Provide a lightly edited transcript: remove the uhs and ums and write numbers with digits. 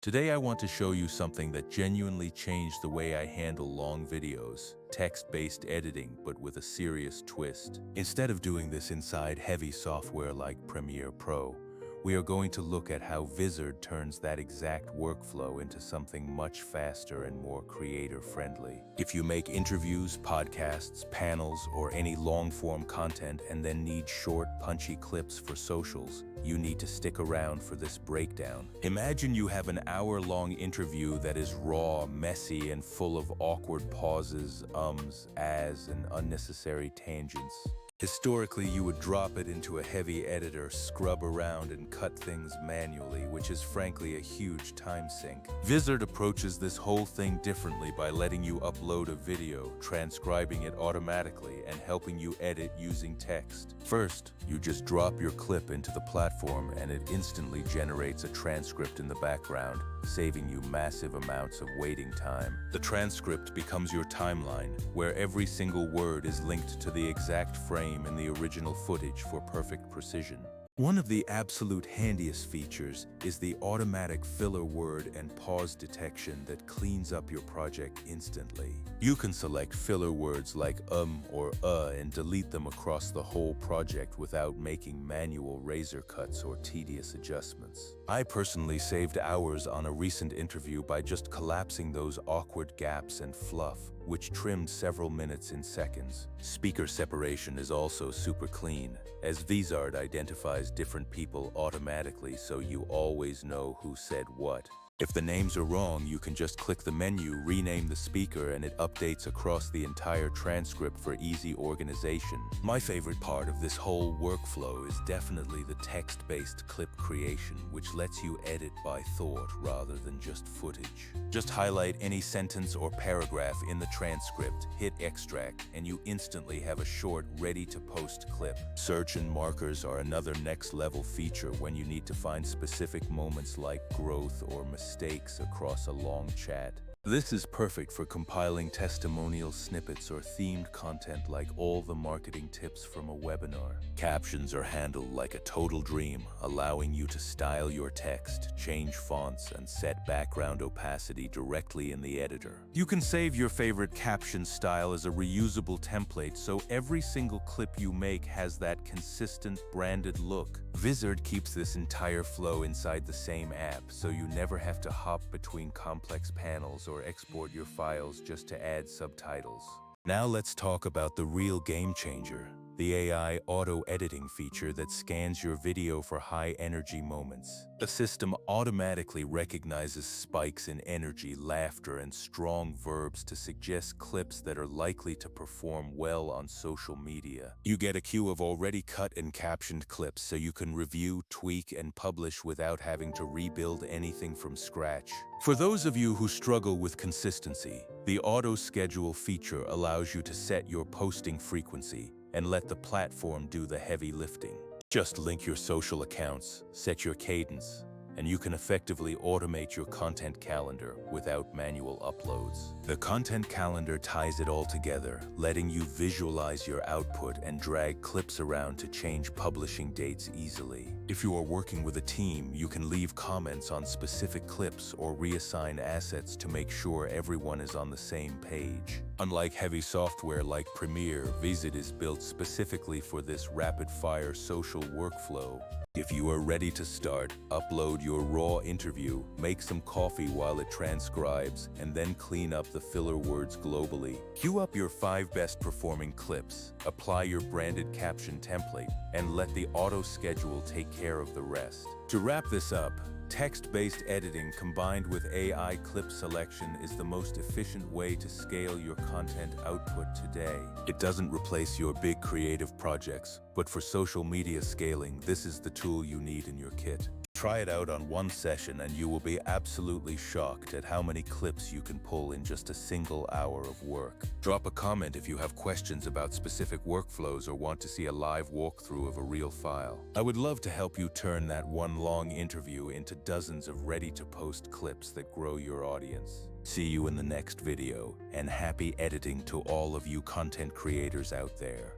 Today I want to show you something that genuinely changed the way I handle long videos, text-based editing but with a serious twist. Instead of doing this inside heavy software like Premiere Pro, we are going to look at how Vizard turns that exact workflow into something much faster and more creator-friendly. If you make interviews, podcasts, panels, or any long-form content and then need short, punchy clips for socials, you need to stick around for this breakdown. Imagine you have an hour-long interview that is raw, messy, and full of awkward pauses, ums, ahs, and unnecessary tangents. Historically, you would drop it into a heavy editor, scrub around, and cut things manually, which is frankly a huge time sink. Vizard approaches this whole thing differently by letting you upload a video, transcribing it automatically, and helping you edit using text. First, you just drop your clip into the platform and it instantly generates a transcript in the background, saving you massive amounts of waiting time. The transcript becomes your timeline, where every single word is linked to the exact frame in the original footage for perfect precision. One of the absolute handiest features is the automatic filler word and pause detection that cleans up your project instantly. You can select filler words like or and delete them across the whole project without making manual razor cuts or tedious adjustments. I personally saved hours on a recent interview by just collapsing those awkward gaps and fluff, which trimmed several minutes in seconds. Speaker separation is also super clean, as Vizard identifies different people automatically so you always know who said what. If the names are wrong, you can just click the menu, rename the speaker, and it updates across the entire transcript for easy organization. My favorite part of this whole workflow is definitely the text-based clip creation, which lets you edit by thought rather than just footage. Just highlight any sentence or paragraph in the transcript, hit extract, and you instantly have a short, ready-to-post clip. Search and markers are another next-level feature when you need to find specific moments like growth or mistakes across a long chat. This is perfect for compiling testimonial snippets or themed content like all the marketing tips from a webinar. Captions are handled like a total dream, allowing you to style your text, change fonts, and set background opacity directly in the editor. You can save your favorite caption style as a reusable template, so every single clip you make has that consistent, branded look. Vizard keeps this entire flow inside the same app, so you never have to hop between complex panels or export your files just to add subtitles. Now let's talk about the real game changer, the AI auto-editing feature that scans your video for high-energy moments. The system automatically recognizes spikes in energy, laughter, and strong verbs to suggest clips that are likely to perform well on social media. You get a queue of already cut and captioned clips so you can review, tweak, and publish without having to rebuild anything from scratch. For those of you who struggle with consistency, the auto-schedule feature allows you to set your posting frequency and let the platform do the heavy lifting. Just link your social accounts, set your cadence, and you can effectively automate your content calendar without manual uploads. The content calendar ties it all together, letting you visualize your output and drag clips around to change publishing dates easily. If you are working with a team, you can leave comments on specific clips or reassign assets to make sure everyone is on the same page. Unlike heavy software like Premiere, Vizard is built specifically for this rapid-fire social workflow. If you are ready to start, upload your raw interview, make some coffee while it transcribes, and then clean up the filler words globally. Queue up your 5 best performing clips, apply your branded caption template, and let the auto schedule take care of the rest. To wrap this up, text-based editing combined with AI clip selection is the most efficient way to scale your content output today. It doesn't replace your big creative projects, but for social media scaling, this is the tool you need in your kit. Try it out on one session and you will be absolutely shocked at how many clips you can pull in just a single hour of work. Drop a comment if you have questions about specific workflows or want to see a live walkthrough of a real file. I would love to help you turn that one long interview into dozens of ready-to-post clips that grow your audience. See you in the next video, and happy editing to all of you content creators out there.